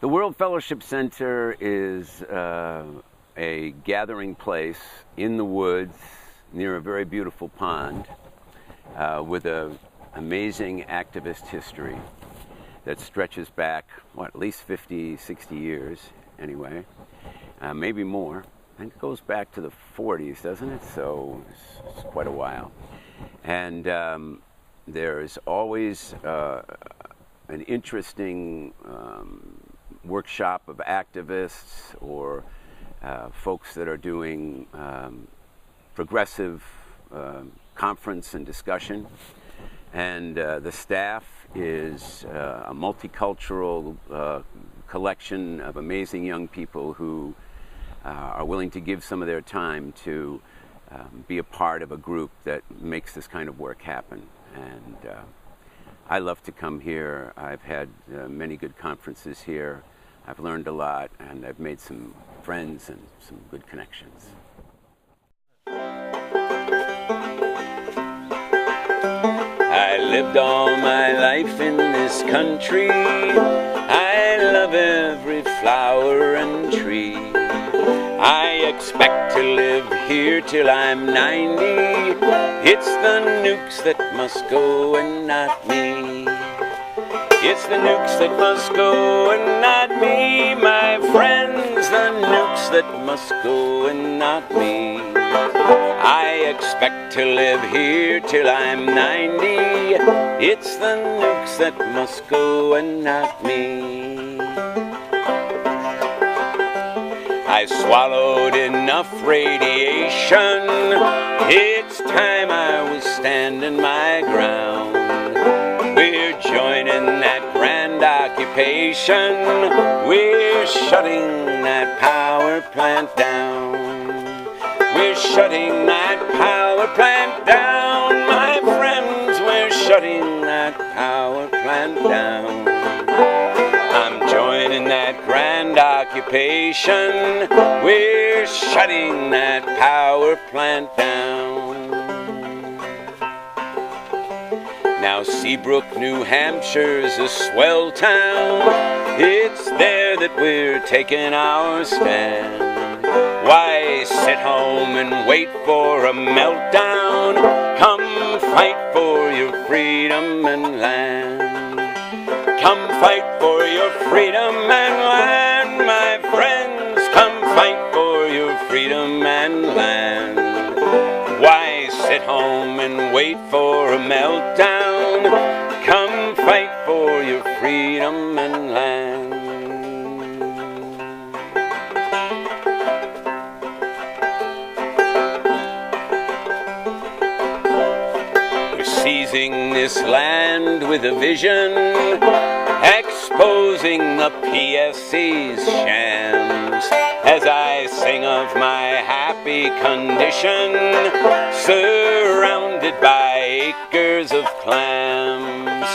The World Fellowship Center is a gathering place in the woods near a very beautiful pond with an amazing activist history that stretches back, at least 50, 60 years anyway, maybe more. And it goes back to the 40s, doesn't it? So it's quite a while. And there's always an interesting workshop of activists or folks that are doing progressive conference and discussion. And the staff is a multicultural collection of amazing young people who are willing to give some of their time to be a part of a group that makes this kind of work happen. And I love to come here. I've had many good conferences here. I've learned a lot, and I've made some friends and some good connections. I lived all my life in this country. I love every flower and tree. I expect to live here till I'm 90. It's the nukes that must go and not me. It's the nukes that must go and not me, my friends. The nukes that must go and not me. I expect to live here till I'm 90. It's the nukes that must go and not me. I swallowed enough radiation. It's time I was standing my ground. We're joining that grand occupation. We're shutting that power plant down. We're shutting that power plant down, my friends. We're shutting that power plant down. I'm joining that grand occupation. We're shutting that power plant down. Now Seabrook, New Hampshire's a swell town. It's there that we're taking our stand. Why sit home and wait for a meltdown? Come fight for your freedom and land. Come fight for your freedom and land, my friends. Come fight for your freedom and land. Why sit home and wait for a meltdown? Come fight for your freedom and land. We're seizing this land with a vision, exposing the PSC's shams. As I sing of my happy condition, surrounded by acres of clams.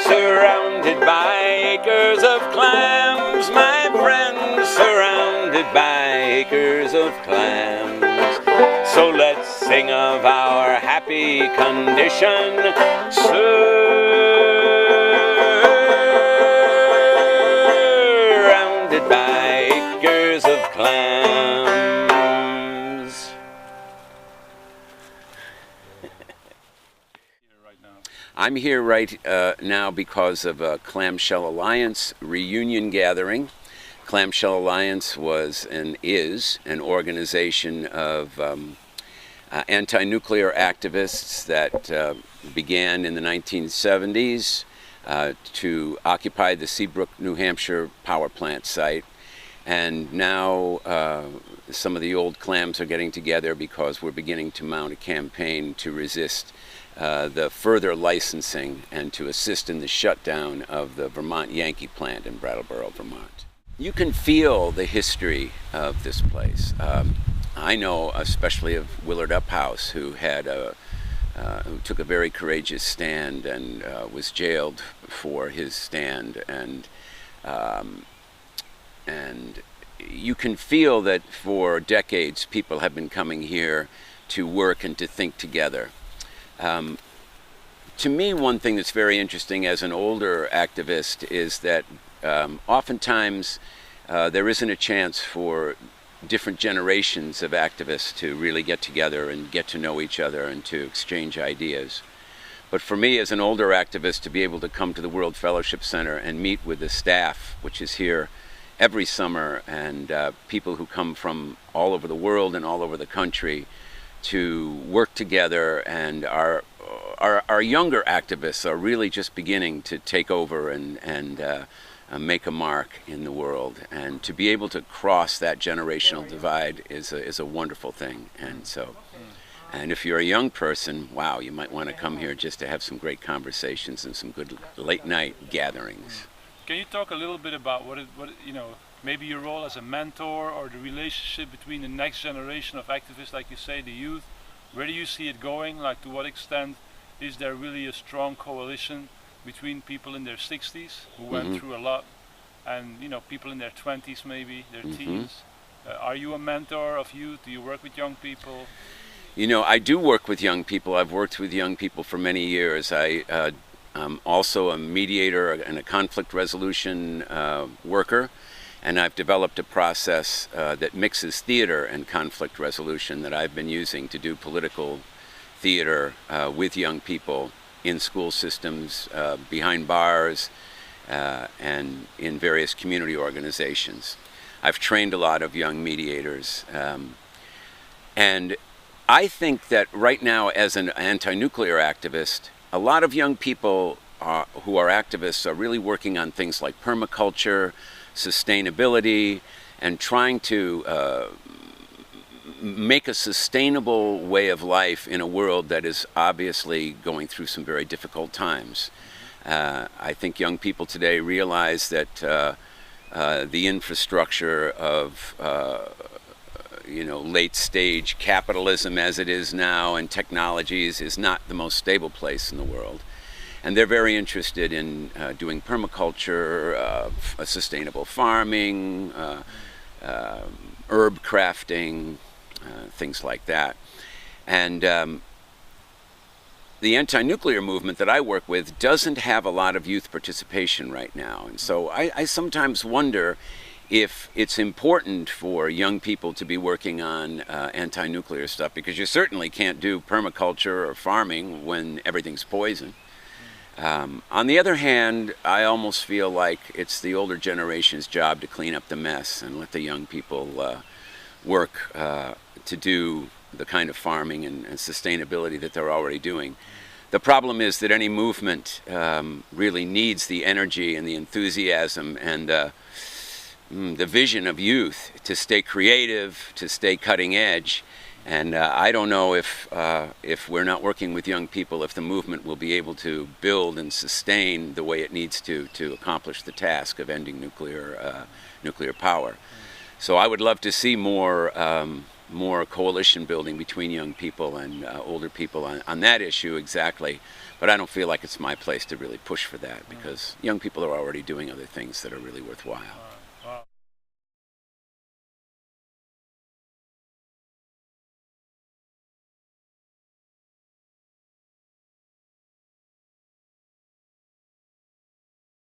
Surrounded by acres of clams, my friends. Surrounded by acres of clams. So let's sing of our happy condition. Surrounded by acres of clams. I'm here right now because of a Clamshell Alliance reunion gathering. Clamshell Alliance was and is an organization of anti-nuclear activists that began in the 1970s to occupy the Seabrook, New Hampshire power plant site. And now some of the old clams are getting together because we're beginning to mount a campaign to resist the further licensing and to assist in the shutdown of the Vermont Yankee plant in Brattleboro, Vermont. You can feel the history of this place. I know especially of Willard Uphouse, who who took a very courageous stand and was jailed for his stand, and you can feel that for decades people have been coming here to work and to think together. To me, one thing that's very interesting as an older activist is that oftentimes there isn't a chance for different generations of activists to really get together and get to know each other and to exchange ideas. But for me, as an older activist, to be able to come to the World Fellowship Center and meet with the staff, which is here every summer, and people who come from all over the world and all over the country to work together, and our younger activists are really just beginning to take over and make a mark in the world, and to be able to cross that generational divide is a wonderful thing. And if you're a young person, wow, you might want to come here just to have some great conversations and some good late night gatherings. Can you talk a little bit about what maybe your role as a mentor, or the relationship between the next generation of activists, like you say, the youth? Where do you see it going? Like, to what extent is there really a strong coalition between people in their 60s who went through a lot, and people in their 20s, maybe their teens? Are you a mentor of youth? Do you work with young people? I do work with young people. I've worked with young people for many years. I'm also a mediator and a conflict resolution worker, and I've developed a process that mixes theater and conflict resolution that I've been using to do political theater with young people in school systems, behind bars, and in various community organizations. I've trained a lot of young mediators, and I think that right now, as an anti-nuclear activist, a lot of young people who are activists are really working on things like permaculture, sustainability, and trying to make a sustainable way of life in a world that is obviously going through some very difficult times. I think young people today realize that the infrastructure of late-stage capitalism as it is now, and technologies, is not the most stable place in the world. And they're very interested in doing permaculture, sustainable farming, herb crafting, things like that. And the anti-nuclear movement that I work with doesn't have a lot of youth participation right now. And so I sometimes wonder if it's important for young people to be working on anti-nuclear stuff, because you certainly can't do permaculture or farming when everything's poison. On the other hand, I almost feel like it's the older generation's job to clean up the mess and let the young people work to do the kind of farming and sustainability that they're already doing. The problem is that any movement really needs the energy and the enthusiasm and the vision of youth to stay creative, to stay cutting edge. And I don't know if we're not working with young people, if the movement will be able to build and sustain the way it needs to accomplish the task of ending nuclear power. So I would love to see more coalition building between young people and older people on that issue exactly. But I don't feel like it's my place to really push for that, because young people are already doing other things that are really worthwhile.